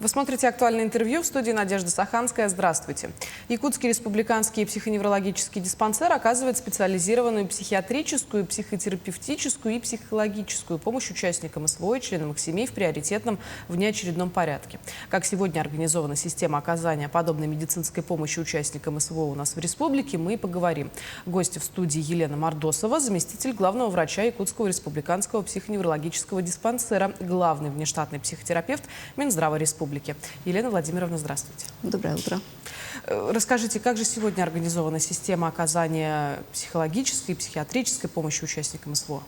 Вы смотрите «Актуальное интервью», в студии Надежда Саханская. Здравствуйте. Якутский республиканский психоневрологический диспансер оказывает специализированную психиатрическую, психотерапевтическую и психологическую помощь участникам СВО и членам их семей в приоритетном внеочередном порядке. Как сегодня организована система оказания подобной медицинской помощи участникам СВО у нас в республике, мы и поговорим. Гости в студии Елена Мордосова, заместитель главного врача Якутского республиканского психоневрологического диспансера, главный внештатный психотерапевт Минздрава республики. Елена Владимировна, здравствуйте. Доброе утро. Расскажите, как же сегодня организована система оказания психологической и психиатрической помощи участникам СВО?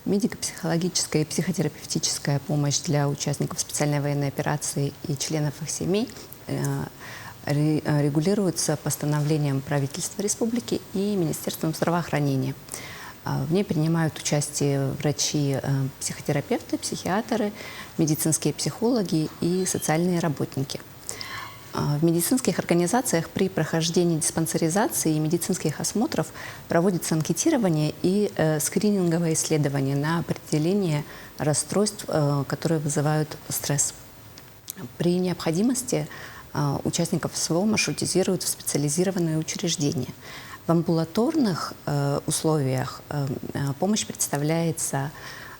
Медико-психологическая и психотерапевтическая помощь для участников специальной военной операции и членов их семей регулируется постановлением правительства республики и Министерством здравоохранения. В ней принимают участие врачи, психотерапевты, психиатры, медицинские психологи и социальные работники. В медицинских организациях при прохождении диспансеризации и медицинских осмотров проводится анкетирование и скрининговое исследование на определение расстройств, которые вызывают стресс. При необходимости участников СВО маршрутизируют в специализированные учреждения. В амбулаторных условиях помощь представляется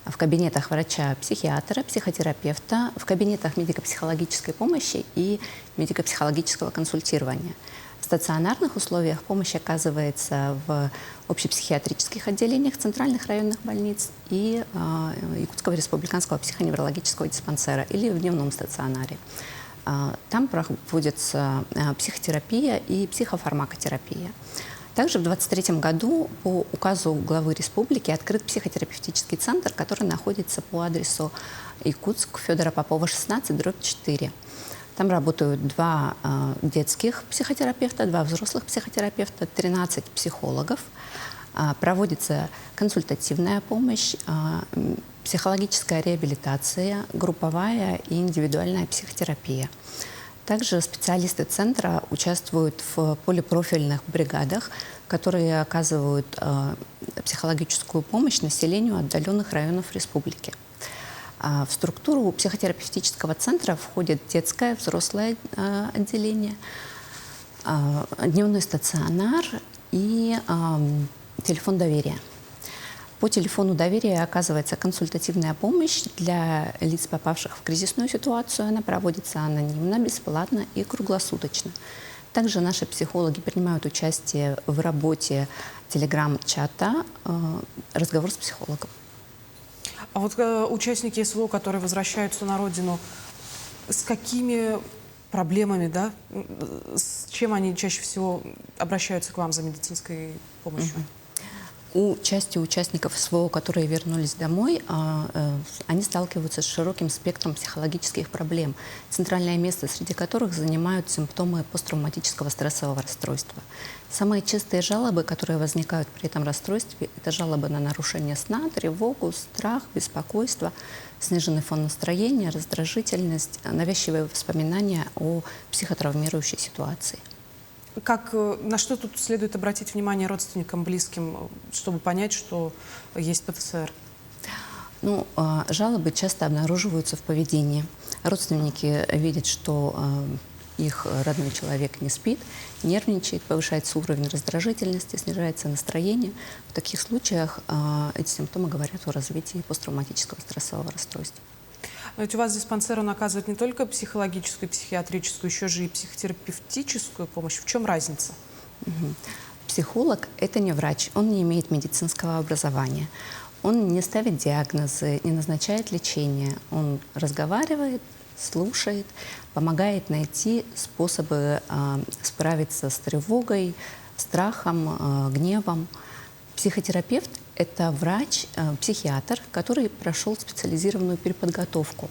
в кабинетах врача-психиатра, психотерапевта, в кабинетах медико-психологической помощи и медико-психологического консультирования. В стационарных условиях помощь оказывается в общепсихиатрических отделениях центральных районных больниц и Якутского республиканского психоневрологического диспансера или в дневном стационаре. Там проводится психотерапия и психофармакотерапия. Также в 2023 году по указу главы республики открыт психотерапевтический центр, который находится по адресу Якутск, Федора Попова, 16/4. Там работают 2 детских психотерапевта, 2 взрослых психотерапевта, 13 психологов. Проводится консультативная помощь, психологическая реабилитация, групповая и индивидуальная психотерапия. Также специалисты центра участвуют в полипрофильных бригадах, которые оказывают психологическую помощь населению отдаленных районов республики. В структуру психотерапевтического центра входит детское, взрослое отделение, дневной стационар и телефон доверия. По телефону доверия оказывается консультативная помощь для лиц, попавших в кризисную ситуацию. Она проводится анонимно, бесплатно и круглосуточно. Также наши психологи принимают участие в работе телеграм-чата «Разговор с психологом». А вот участники СВО, которые возвращаются на родину, с какими проблемами, да? С чем они чаще всего обращаются к вам за медицинской помощью? У части участников СВО, которые вернулись домой, они сталкиваются с широким спектром психологических проблем, центральное место среди которых занимают симптомы посттравматического стрессового расстройства. Самые частые жалобы, которые возникают при этом расстройстве, это жалобы на нарушение сна, тревогу, страх, беспокойство, сниженный фон настроения, раздражительность, навязчивые воспоминания о психотравмирующей ситуации. На что тут следует обратить внимание родственникам, близким, чтобы понять, что есть ПТСР? Жалобы часто обнаруживаются в поведении. Родственники видят, что их родной человек не спит, нервничает, повышается уровень раздражительности, снижается настроение. В таких случаях эти симптомы говорят о развитии посттравматического стрессового расстройства. Но ведь у вас диспансер, он оказывает не только психологическую, психиатрическую, еще же и психотерапевтическую помощь. В чем разница? Психолог – это не врач, он не имеет медицинского образования. Он не ставит диагнозы, не назначает лечение. Он разговаривает, слушает, помогает найти способы справиться с тревогой, страхом, гневом. Психотерапевт – это врач, психиатр, который прошел специализированную переподготовку.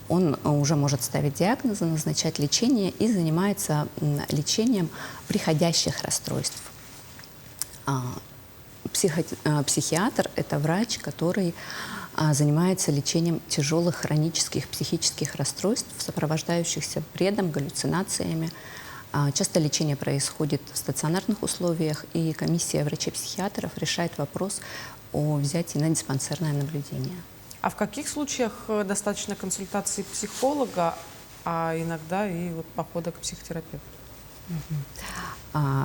Он уже может ставить диагнозы, назначать лечение и занимается лечением приходящих расстройств. Психиатр – это врач, который занимается лечением тяжелых хронических психических расстройств, сопровождающихся бредом, галлюцинациями. Часто лечение происходит в стационарных условиях, и комиссия врачей-психиатров решает вопрос о взятии на диспансерное наблюдение. А в каких случаях достаточно консультации психолога, а иногда и вот похода к психотерапевту.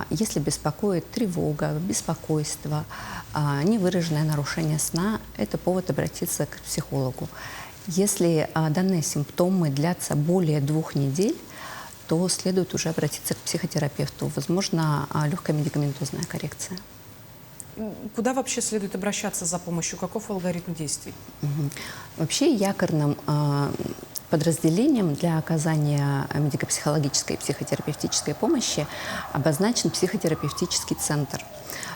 Если беспокоит тревога, беспокойство, невыраженное нарушение сна, это повод обратиться к психологу. Если данные симптомы длятся более 2 недель, то следует уже обратиться к психотерапевту. Возможно, легкая медикаментозная коррекция. Куда вообще следует обращаться за помощью? Каков алгоритм действий? Вообще якорным подразделением для оказания медико-психологической и психотерапевтической помощи обозначен психотерапевтический центр.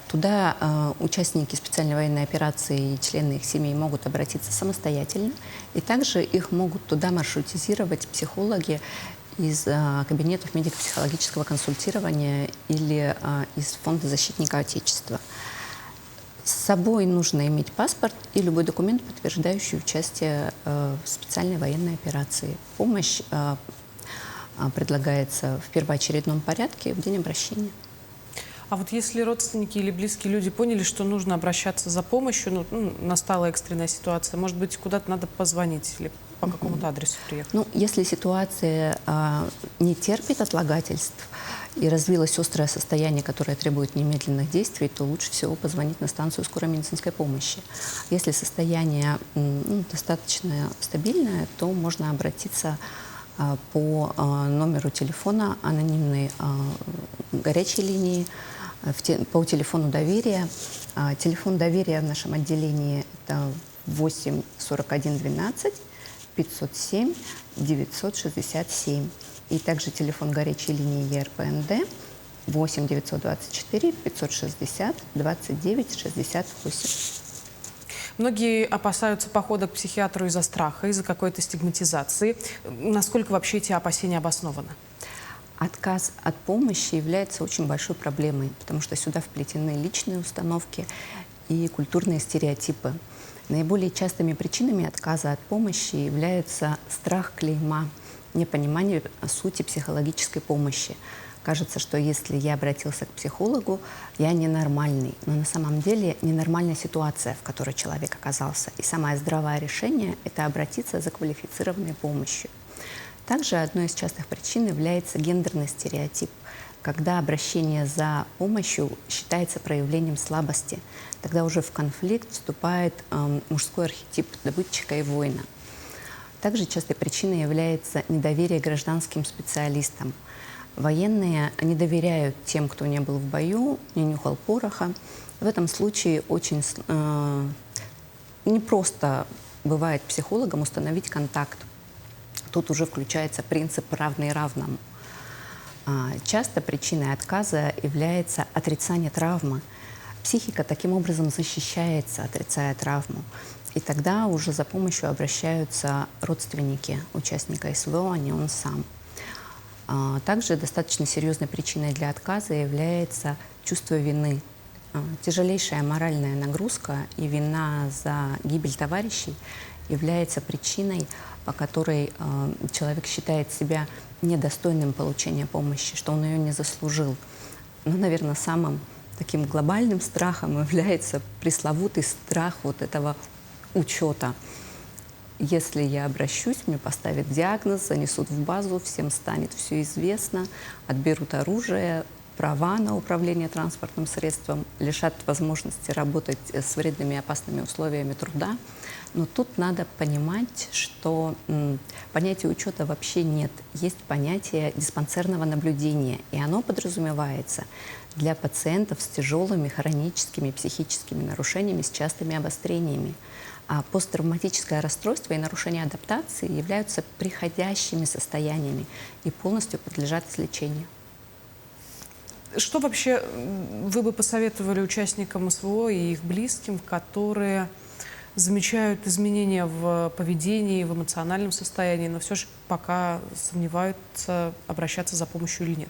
Туда участники специальной военной операции и члены их семей могут обратиться самостоятельно, и также их могут туда маршрутизировать психологи из кабинетов медико-психологического консультирования или из Фонда защитника Отечества. С собой нужно иметь паспорт и любой документ, подтверждающий участие в специальной военной операции. Помощь предлагается в первоочередном порядке в день обращения. А вот если родственники или близкие люди поняли, что нужно обращаться за помощью, настала экстренная ситуация, может быть, куда-то надо позвонить или по какому-то адресу приехать? Если ситуация не терпит отлагательств и развилось острое состояние, которое требует немедленных действий, то лучше всего позвонить на станцию скорой медицинской помощи. Если состояние достаточно стабильное, то можно обратиться по номеру телефона анонимной горячей линии, по телефону доверия. Телефон доверия в нашем отделении – это 8 41 12 507 967. И также телефон горячей линии ЕРПНД 8 924 560 29 68. Многие опасаются похода к психиатру из-за страха, из-за какой-то стигматизации. Насколько вообще эти опасения обоснованы? Отказ от помощи является очень большой проблемой, потому что сюда вплетены личные установки и культурные стереотипы. Наиболее частыми причинами отказа от помощи являются страх клейма, непонимание сути психологической помощи. Кажется, что если я обратился к психологу, я ненормальный. Но на самом деле ненормальная ситуация, в которой человек оказался. И самое здравое решение – это обратиться за квалифицированной помощью. Также одной из частых причин является гендерный стереотип, когда обращение за помощью считается проявлением слабости. Тогда уже в конфликт вступает мужской архетип добытчика и воина. Также частой причиной является недоверие гражданским специалистам. Военные не доверяют тем, кто не был в бою, не нюхал пороха. В этом случае очень непросто бывает психологам установить контакт. Тут уже включается принцип «равный равному». Часто причиной отказа является отрицание травмы. Психика таким образом защищается, отрицая травму. И тогда уже за помощью обращаются родственники участника СВО, а не он сам. Также достаточно серьезной причиной для отказа является чувство вины. Тяжелейшая моральная нагрузка и вина за гибель товарищей является причиной, по которой человек считает себя недостойным получения помощи, что он ее не заслужил. Но, наверное, самым таким глобальным страхом является пресловутый страх вот этого учета. Если я обращусь, мне поставят диагноз, занесут в базу, всем станет все известно, отберут оружие, права на управление транспортным средством, лишат возможности работать с вредными и опасными условиями труда. Но тут надо понимать, что понятия учета вообще нет. Есть понятие диспансерного наблюдения, и оно подразумевается для пациентов с тяжелыми хроническими психическими нарушениями, с частыми обострениями. А посттравматическое расстройство и нарушение адаптации являются приходящими состояниями и полностью подлежат излечению. Что вообще вы бы посоветовали участникам СВО и их близким, которые замечают изменения в поведении, в эмоциональном состоянии, но все же пока сомневаются, обращаться за помощью или нет?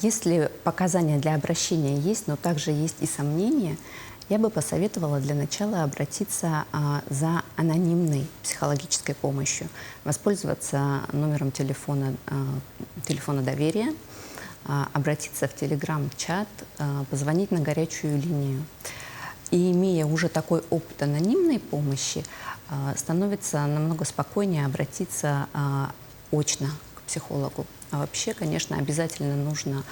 Если показания для обращения есть, но также есть и сомнения, я бы посоветовала для начала обратиться за анонимной психологической помощью, воспользоваться номером телефона доверия, обратиться в телеграм-чат, позвонить на горячую линию. И имея уже такой опыт анонимной помощи, становится намного спокойнее обратиться очно к психологу. А вообще, конечно, обязательно нужно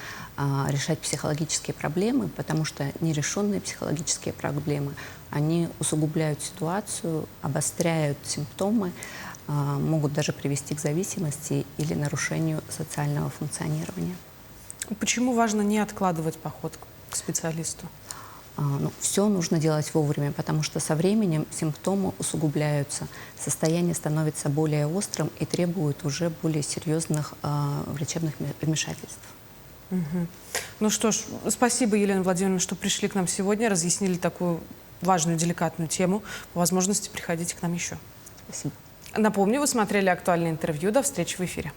решать психологические проблемы, потому что нерешенные психологические проблемы, они усугубляют ситуацию, обостряют симптомы, могут даже привести к зависимости или нарушению социального функционирования. Почему важно не откладывать поход к специалисту? Все нужно делать вовремя, потому что со временем симптомы усугубляются, состояние становится более острым и требует уже более серьезных врачебных вмешательств. Ну что ж, спасибо, Елена Владимировна, что пришли к нам сегодня, разъяснили такую важную, деликатную тему. По возможности приходите к нам еще. Спасибо. Напомню, вы смотрели актуальное интервью. До встречи в эфире.